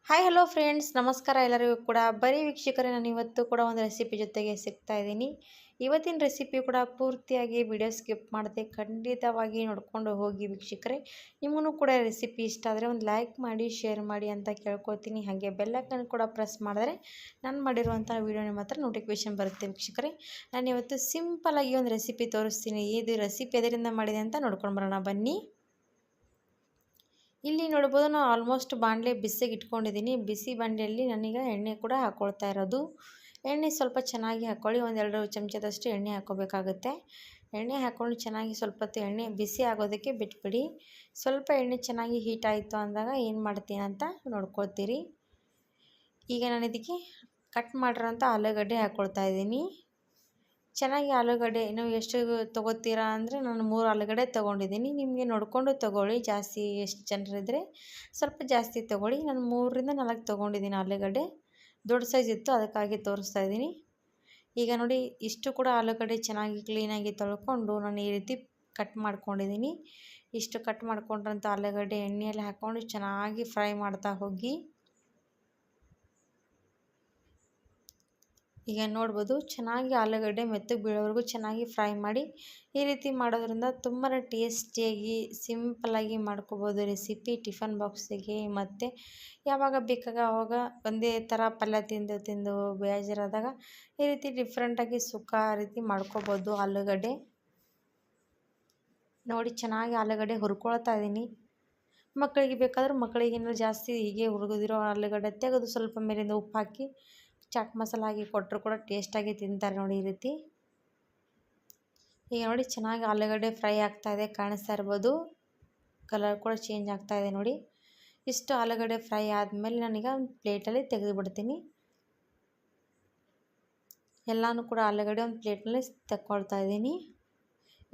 Hi hello friends, ನಮಸ್ಕಾರ ಎಲ್ಲರಿಗೂ ಕೂಡ. ಬರೀ ವೀಕ್ಷಕರೇ, ನಾನು ಇವತ್ತು ಕೂಡ ಒಂದು ರೆಸಿಪಿ ಜೊತೆಗೆ ಸಿಗ್ತಾ ಇದ್ದೀನಿ. ಇವತ್ತಿನ ರೆಸಿಪಿ ಕೂಡ ಪೂರ್ತಿಯಾಗಿ ವಿಡಿಯೋ ಸ್ಕಿಪ್ ಮಾಡದೆ ಖಂಡಿತವಾಗಿ ನೋಡ್ಕೊಂಡು ಹೋಗಿ ವೀಕ್ಷಕರೇ. ನಿಮಗೂ ಕೂಡ ರೆಸಿಪಿ ಇಷ್ಟ ಆದರೆ ಒಂದು ಲೈಕ್ ಮಾಡಿ, ಶೇರ್ ಮಾಡಿ ಅಂತ ಕೇಳ್ಕೊತೀನಿ. ಹಾಗೆ ಬೆಲ್ಲೈಕನ್ ಕೂಡ ಪ್ರೆಸ್ ಮಾಡಿದ್ರೆ ನಾನು ಮಾಡಿರುವಂಥ ವೀಡಿಯೋ ನಿಮ್ಮ ಹತ್ರ ನೋಟಿಫಿಕೇಶನ್ ಬರುತ್ತೆ ವೀಕ್ಷಕರೇ. ನಾನು ಇವತ್ತು ಸಿಂಪಲಾಗಿ ಒಂದು ರೆಸಿಪಿ ತೋರಿಸ್ತೀನಿ. ಇದು ರೆಸಿಪಿ ಎದರಿಂದ ಮಾಡಿದೆ ಅಂತ ನೋಡ್ಕೊಂಡು ಬರೋಣ ಬನ್ನಿ. ಇಲ್ಲಿ ನೋಡ್ಬೋದು, ನಾನು ಆಲ್ಮೋಸ್ಟ್ ಬಾಣಲೆ ಬಿಸಿಗೆ ಇಟ್ಕೊಂಡಿದ್ದೀನಿ. ಬಿಸಿ ಬಾಣಲೆಯಲ್ಲಿ ನಾನೀಗ ಎಣ್ಣೆ ಕೂಡ ಹಾಕ್ಕೊಳ್ತಾ ಇರೋದು. ಎಣ್ಣೆ ಸ್ವಲ್ಪ ಚೆನ್ನಾಗಿ ಹಾಕ್ಕೊಳ್ಳಿ. 1-2 ಚಮಚದಷ್ಟು ಎಣ್ಣೆ ಹಾಕ್ಕೋಬೇಕಾಗುತ್ತೆ. ಎಣ್ಣೆ ಹಾಕ್ಕೊಂಡು ಚೆನ್ನಾಗಿ ಸ್ವಲ್ಪ ಹೊತ್ತು ಎಣ್ಣೆ ಬಿಸಿ ಆಗೋದಕ್ಕೆ ಬಿಟ್ಬಿಡಿ. ಸ್ವಲ್ಪ ಎಣ್ಣೆ ಚೆನ್ನಾಗಿ ಹೀಟ್ ಆಯಿತು ಅಂದಾಗ ಏನು ಮಾಡ್ತೀನಿ ಅಂತ ನೋಡ್ಕೊಳ್ತೀರಿ. ಈಗ ನಾನು ಇದಕ್ಕೆ ಕಟ್ ಮಾಡಿರೋಂಥ ಆಲೂಗಡ್ಡೆ ಹಾಕ್ಕೊಳ್ತಾ ಇದ್ದೀನಿ. ಚೆನ್ನಾಗಿ ಆಲೂಗಡ್ಡೆ ನೀವು ಎಷ್ಟು ತೊಗೋತೀರಾ ಅಂದರೆ, ನಾನು 3 ಆಲೂಗಡ್ಡೆ ತೊಗೊಂಡಿದ್ದೀನಿ. ನಿಮಗೆ ನೋಡಿಕೊಂಡು ತೊಗೊಳ್ಳಿ. ಜಾಸ್ತಿ ಎಷ್ಟು ಜನರಿದ್ದರೆ ಸ್ವಲ್ಪ ಜಾಸ್ತಿ ತೊಗೊಳ್ಳಿ. ನಾನು 3-4 ತೊಗೊಂಡಿದ್ದೀನಿ ಆಲೂಗಡ್ಡೆ. ದೊಡ್ಡ ಸೈಜ್ ಇತ್ತು, ಅದಕ್ಕಾಗಿ ತೋರಿಸ್ತಾ ಇದ್ದೀನಿ. ಈಗ ನೋಡಿ, ಇಷ್ಟು ಕೂಡ ಆಲೂಗಡ್ಡೆ ಚೆನ್ನಾಗಿ ಕ್ಲೀನಾಗಿ ತೊಳ್ಕೊಂಡು ನಾನು ಈ ರೀತಿ ಕಟ್ ಮಾಡ್ಕೊಂಡಿದ್ದೀನಿ. ಇಷ್ಟು ಕಟ್ ಮಾಡ್ಕೊಂಡ್ರಂಥ ಆಲೂಗಡ್ಡೆ ಎಣ್ಣೆಯಲ್ಲಿ ಹಾಕ್ಕೊಂಡು ಚೆನ್ನಾಗಿ ಫ್ರೈ ಮಾಡ್ತಾ ಹೋಗಿ. ಈಗ ನೋಡ್ಬೋದು, ಚೆನ್ನಾಗಿ ಆಲೂಗಡ್ಡೆ ಮೆತ್ತಗೆ ಬೀಳೋವರೆಗೂ ಚೆನ್ನಾಗಿ ಫ್ರೈ ಮಾಡಿ. ಈ ರೀತಿ ಮಾಡೋದ್ರಿಂದ ತುಂಬಾ ಟೇಸ್ಟಿಯಾಗಿ ಸಿಂಪಲ್ಲಾಗಿ ಮಾಡ್ಕೋಬೋದು ರೆಸಿಪಿ. ಟಿಫನ್ ಬಾಕ್ಸಿಗೆ ಮತ್ತು ಯಾವಾಗ ಬೇಕಾಗ ಆವಾಗ ಒಂದೇ ಥರ ಪಲ್ಯ ತಿಂದು ಬೇಜಾರಾದಾಗ ಈ ರೀತಿ ಡಿಫ್ರೆಂಟಾಗಿ ಸುಕ್ಕ ಆ ರೀತಿ ಮಾಡ್ಕೋಬೋದು ಆಲೂಗಡ್ಡೆ. ನೋಡಿ, ಚೆನ್ನಾಗಿ ಆಲೂಗಡ್ಡೆ ಹುರ್ಕೊಳ್ತಾ ಇದ್ದೀನಿ. ಮಕ್ಕಳಿಗೆ ಬೇಕಾದ್ರೆ ಮಕ್ಕಳಿಗೇನಾದ್ರು ಜಾಸ್ತಿ ಹೀಗೆ ಹುರಿದಿರೋ ಆಲೂಗಡ್ಡೆ ತೆಗೆದು ಸ್ವಲ್ಪ ಮೇಲಿಂದ ಉಪ್ಪು ಹಾಕಿ ಚಾಟ್ ಮಸಾಲ ಹಾಕಿ ಕೊಟ್ಟರು ಕೂಡ ಟೇಸ್ಟಾಗಿ ತಿಂತಾರೆ ನೋಡಿ ಈ ರೀತಿ. ಈಗ ನೋಡಿ, ಚೆನ್ನಾಗಿ ಆಲೂಗಡ್ಡೆ ಫ್ರೈ ಆಗ್ತಾಯಿದೆ, ಕಾಣಿಸ್ತಾ ಇರ್ಬೋದು. ಕಲರ್ ಕೂಡ ಚೇಂಜ್ ಆಗ್ತಾಯಿದೆ ನೋಡಿ. ಇಷ್ಟು ಆಲೂಗಡ್ಡೆ ಫ್ರೈ ಆದಮೇಲೆ ನಾನೀಗ ಒಂದು ಪ್ಲೇಟಲ್ಲಿ ತೆಗೆದು ಬಿಡ್ತೀನಿ. ಎಲ್ಲನೂ ಕೂಡ ಆಲೂಗಡ್ಡೆ ಒಂದು ಪ್ಲೇಟ್ನಲ್ಲಿ ತೆಕ್ಕೊಳ್ತಾ ಇದ್ದೀನಿ.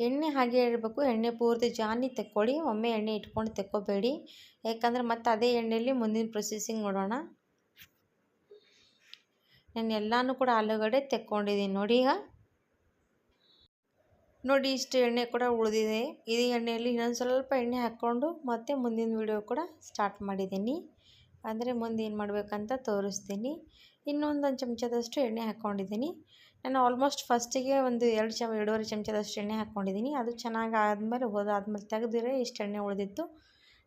ಎಣ್ಣೆ ಹಾಗೆ ಇರಬೇಕು. ಎಣ್ಣೆ ಪೂರ್ತಿ ಜಾನಿ ತೆಕ್ಕೊಳ್ಳಿ. ಒಮ್ಮೆ ಎಣ್ಣೆ ಇಟ್ಕೊಂಡು ತೆಕ್ಕೋಬೇಡಿ, ಯಾಕಂದರೆ ಮತ್ತೆ ಅದೇ ಎಣ್ಣೆಯಲ್ಲಿ ಮುಂದಿನ ಪ್ರೊಸೆಸಿಂಗ್ ನೋಡೋಣ. ನಾನು ಎಲ್ಲನೂ ಕೂಡ ಆಲೂಗಡ್ಡೆ ತೆಕ್ಕೊಂಡಿದ್ದೀನಿ ನೋಡಿ. ಈಗ ನೋಡಿ, ಇಷ್ಟು ಎಣ್ಣೆ ಕೂಡ ಉಳಿದಿದೆ. ಇದೇ ಎಣ್ಣೆಯಲ್ಲಿ ಇನ್ನೊಂದು ಸ್ವಲ್ಪ ಎಣ್ಣೆ ಹಾಕ್ಕೊಂಡು ಮತ್ತೆ ಮುಂದಿನ ವಿಡಿಯೋ ಕೂಡ ಸ್ಟಾರ್ಟ್ ಮಾಡಿದ್ದೀನಿ. ಅಂದರೆ ಮುಂದೆ ಏನು ಮಾಡಬೇಕಂತ ತೋರಿಸ್ತೀನಿ. ಇನ್ನೊಂದು ಚಮಚದಷ್ಟು ಎಣ್ಣೆ ಹಾಕ್ಕೊಂಡಿದ್ದೀನಿ. ನಾನು ಆಲ್ಮೋಸ್ಟ್ ಫಸ್ಟಿಗೆ ಒಂದು 2-2.5 ಚಮಚದಷ್ಟು ಎಣ್ಣೆ ಹಾಕ್ಕೊಂಡಿದ್ದೀನಿ. ಅದು ಚೆನ್ನಾಗಿ ಆದಮೇಲೆ ಹೋದಾದ್ಮೇಲೆ ತೆಗೆದಿರೆ ಇಷ್ಟು ಎಣ್ಣೆ ಉಳಿದಿತ್ತು.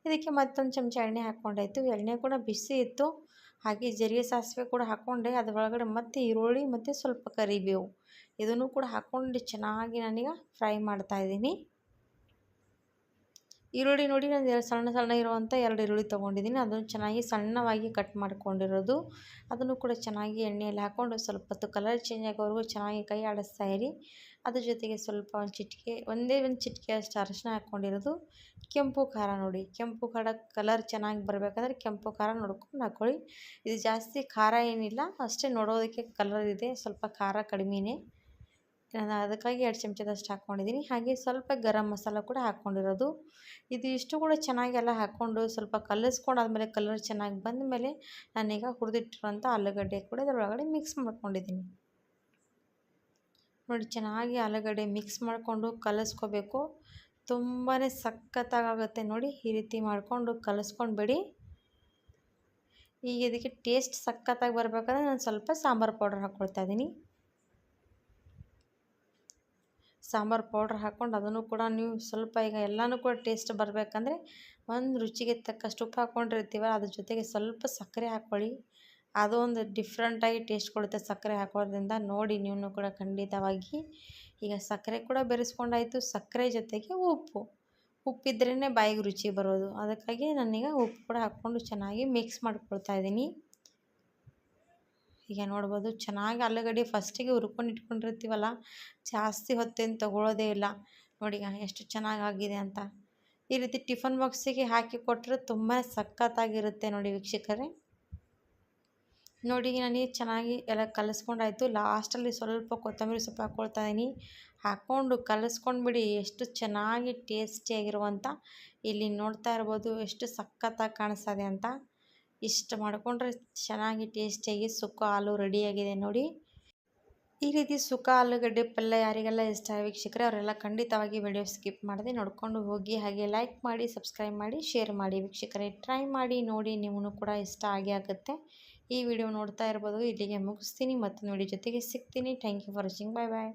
ಇದಕ್ಕೆ ಮತ್ತೊಂದು ಚಮಚ ಎಣ್ಣೆ ಹಾಕ್ಕೊಂಡಾಯಿತು. ಎಣ್ಣೆ ಕೂಡ ಬಿಸಿ ಇತ್ತು. ಹಾಗೆ ಜೀರಿಗೆ ಸಾಸಿವೆ ಕೂಡ ಹಾಕ್ಕೊಂಡೆ. ಅದರೊಳಗಡೆ ಮತ್ತು ಈರುಳ್ಳಿ ಮತ್ತು ಸ್ವಲ್ಪ ಕರಿಬೇವು ಇದನ್ನು ಕೂಡ ಹಾಕ್ಕೊಂಡು ಚೆನ್ನಾಗಿ ನಾನೀಗ ಫ್ರೈ ಮಾಡ್ತಾಯಿದ್ದೀನಿ. ಈರುಳ್ಳಿ ನೋಡಿ, ನಾನು ಸಣ್ಣ ಇರುವಂಥ 2 ಈರುಳ್ಳಿ ತೊಗೊಂಡಿದ್ದೀನಿ. ಅದನ್ನು ಚೆನ್ನಾಗಿ ಸಣ್ಣವಾಗಿ ಕಟ್ ಮಾಡ್ಕೊಂಡಿರೋದು. ಅದನ್ನು ಕೂಡ ಚೆನ್ನಾಗಿ ಎಣ್ಣೆಯಲ್ಲಿ ಹಾಕ್ಕೊಂಡು ಸ್ವಲ್ಪ ಹೊತ್ತು ಕಲರ್ ಚೇಂಜ್ ಆಗೋವರೆಗೂ ಚೆನ್ನಾಗಿ ಕೈ ಆಡಿಸ್ತಾ ಇರಿ. ಅದ್ರ ಜೊತೆಗೆ ಸ್ವಲ್ಪ ಒಂದೇ ಒಂದು ಚಿಟಿಕೆಯಷ್ಟು ಅರಶಿನ ಹಾಕ್ಕೊಂಡಿರೋದು. ಕೆಂಪು ಖಾರ ನೋಡಿ, ಕೆಂಪು ಖಾರ ಕಲರ್ ಚೆನ್ನಾಗಿ ಬರಬೇಕಂದ್ರೆ ಕೆಂಪು ಖಾರ ನೋಡ್ಕೊಂಡು ಹಾಕ್ಕೊಳ್ಳಿ. ಇದು ಜಾಸ್ತಿ ಖಾರ ಏನಿಲ್ಲ, ಅಷ್ಟೇ ನೋಡೋದಕ್ಕೆ ಕಲರ್ ಇದೆ. ಸ್ವಲ್ಪ ಖಾರ ಕಡಿಮೆನೇ. ನಾನು ಅದಕ್ಕಾಗಿ 2 ಚಮಚದಷ್ಟು ಹಾಕ್ಕೊಂಡಿದ್ದೀನಿ. ಹಾಗೆ ಸ್ವಲ್ಪ ಗರಂ ಮಸಾಲ ಕೂಡ ಹಾಕ್ಕೊಂಡಿರೋದು. ಇದು ಇಷ್ಟು ಕೂಡ ಚೆನ್ನಾಗಿ ಎಲ್ಲ ಹಾಕ್ಕೊಂಡು ಸ್ವಲ್ಪ ಕಲಿಸ್ಕೊಂಡಾದ್ಮೇಲೆ ಕಲರ್ ಚೆನ್ನಾಗಿ ಬಂದ ಮೇಲೆ ನಾನೀಗ ಹುರಿದಿಟ್ಟಿರೋಂಥ ಆಲೂಗಡ್ಡೆ ಕೂಡ ಇದರೊಳಗಡೆ ಮಿಕ್ಸ್ ಮಾಡ್ಕೊಂಡಿದ್ದೀನಿ. ನೋಡಿ, ಚೆನ್ನಾಗಿ ಆಲೂಗಡ್ಡೆ ಮಿಕ್ಸ್ ಮಾಡಿಕೊಂಡು ಕಲಿಸ್ಕೋಬೇಕು. ತುಂಬಾ ಸಖತ್ತಾಗುತ್ತೆ ನೋಡಿ. ಈ ರೀತಿ ಮಾಡಿಕೊಂಡು ಕಲಿಸ್ಕೊಂಡ್ಬಿಡಿ. ಈಗ ಇದಕ್ಕೆ ಟೇಸ್ಟ್ ಸಖತ್ತಾಗಿ ಬರಬೇಕಂದ್ರೆ ನಾನು ಸ್ವಲ್ಪ ಸಾಂಬಾರು ಪೌಡರ್ ಹಾಕ್ಕೊಳ್ತಾ ಇದ್ದೀನಿ. ಸಾಂಬಾರು ಪೌಡ್ರ್ ಹಾಕ್ಕೊಂಡು ಅದನ್ನು ಕೂಡ ನೀವು ಸ್ವಲ್ಪ ಈಗ ಎಲ್ಲನೂ ಕೂಡ ಟೇಸ್ಟ್ ಬರಬೇಕಂದ್ರೆ ಒಂದು ರುಚಿಗೆ ತಕ್ಕಷ್ಟು ಉಪ್ಪು ಹಾಕ್ಕೊಂಡಿರ್ತೀವಲ್ಲ, ಅದ್ರ ಜೊತೆಗೆ ಸ್ವಲ್ಪ ಸಕ್ಕರೆ ಹಾಕ್ಕೊಳ್ಳಿ. ಅದು ಒಂದು ಡಿಫ್ರೆಂಟಾಗಿ ಟೇಸ್ಟ್ ಕೊಡುತ್ತೆ ಸಕ್ಕರೆ ಹಾಕೋದ್ರಿಂದ. ನೋಡಿ ನೀವು ಕೂಡ ಖಂಡಿತವಾಗಿ. ಈಗ ಸಕ್ಕರೆ ಕೂಡ ಬೆರೆಸ್ಕೊಂಡಾಯಿತು. ಸಕ್ಕರೆ ಜೊತೆಗೆ ಉಪ್ಪಿದ್ರೇ ಬಾಯಿಗೆ ರುಚಿ ಬರೋದು. ಅದಕ್ಕಾಗಿ ನಾನೀಗ ಉಪ್ಪು ಕೂಡ ಹಾಕ್ಕೊಂಡು ಚೆನ್ನಾಗಿ ಮಿಕ್ಸ್ ಮಾಡ್ಕೊಳ್ತಾ ಇದ್ದೀನಿ. ಈಗ ನೋಡ್ಬೋದು, ಚೆನ್ನಾಗಿ ಆಲೂಗಡ್ಡೆ ಫಸ್ಟಿಗೆ ಹುರ್ಕೊಂಡು ಇಟ್ಕೊಂಡಿರ್ತೀವಲ್ಲ, ಜಾಸ್ತಿ ಹೊತ್ತೇನು ತೊಗೊಳ್ಳೋದೇ ಇಲ್ಲ. ನೋಡಿ ಎಷ್ಟು ಚೆನ್ನಾಗಾಗಿದೆ ಅಂತ. ಈ ರೀತಿ ಟಿಫನ್ ಬಾಕ್ಸಿಗೆ ಹಾಕಿ ಕೊಟ್ಟರೆ ತುಂಬಾ ಸಖತ್ತಾಗಿರುತ್ತೆ ನೋಡಿ ವೀಕ್ಷಕರೇ. ನೋಡಿ, ನನಗೆ ಚೆನ್ನಾಗಿ ಎಲ್ಲ ಕಲಿಸ್ಕೊಂಡಾಯಿತು. ಲಾಸ್ಟಲ್ಲಿ ಸ್ವಲ್ಪ ಕೊತ್ತಂಬರಿ ಸೊಪ್ಪು ಹಾಕ್ಕೊಳ್ತಾ ಇದ್ದೀನಿ. ಹಾಕ್ಕೊಂಡು ಕಲಿಸ್ಕೊಂಡ್ಬಿಡಿ. ಎಷ್ಟು ಚೆನ್ನಾಗಿ ಟೇಸ್ಟಿಯಾಗಿರುವಂಥ, ಇಲ್ಲಿ ನೋಡ್ತಾ ಇರ್ಬೋದು ಎಷ್ಟು ಸಖತ್ತಾಗಿ ಕಾಣಿಸ್ತದೆ ಅಂತ. ಇಷ್ಟು ಮಾಡಿಕೊಂಡ್ರೆ ಚೆನ್ನಾಗಿ ಟೇಸ್ಟಿಯಾಗಿ ಸುಕ್ಕ ಆಲೂ ರೆಡಿಯಾಗಿದೆ ನೋಡಿ. ಈ ರೀತಿ ಸುಕ್ಕ ಆಲೂಗಡ್ಡೆ ಪಲ್ಯ ಯಾರಿಗೆಲ್ಲ ಇಷ್ಟ ವೀಕ್ಷಕರೇ ಅವರೆಲ್ಲ ಖಂಡಿತವಾಗಿ ವಿಡಿಯೋ ಸ್ಕಿಪ್ ಮಾಡದೆ ನೋಡ್ಕೊಂಡು ಹೋಗಿ, ಹಾಗೆ ಲೈಕ್ ಮಾಡಿ, ಸಬ್ಸ್ಕ್ರೈಬ್ ಮಾಡಿ, ಶೇರ್ ಮಾಡಿ ವೀಕ್ಷಕರೇ. ಟ್ರೈ ಮಾಡಿ ನೋಡಿ, ನಿಮಗೂ ಕೂಡ ಇಷ್ಟ ಆಗೇ ಆಗುತ್ತೆ. ಈ ವಿಡಿಯೋ ನೋಡ್ತಾ ಇರ್ಬೋದು. ಇಲ್ಲಿಗೆ ಮುಗಿಸ್ತೀನಿ. ಮತ್ತೊಂದು ವಿಡಿಯೋ ಜೊತೆಗೆ ಸಿಗ್ತೀನಿ. Thank you for watching. Bye bye.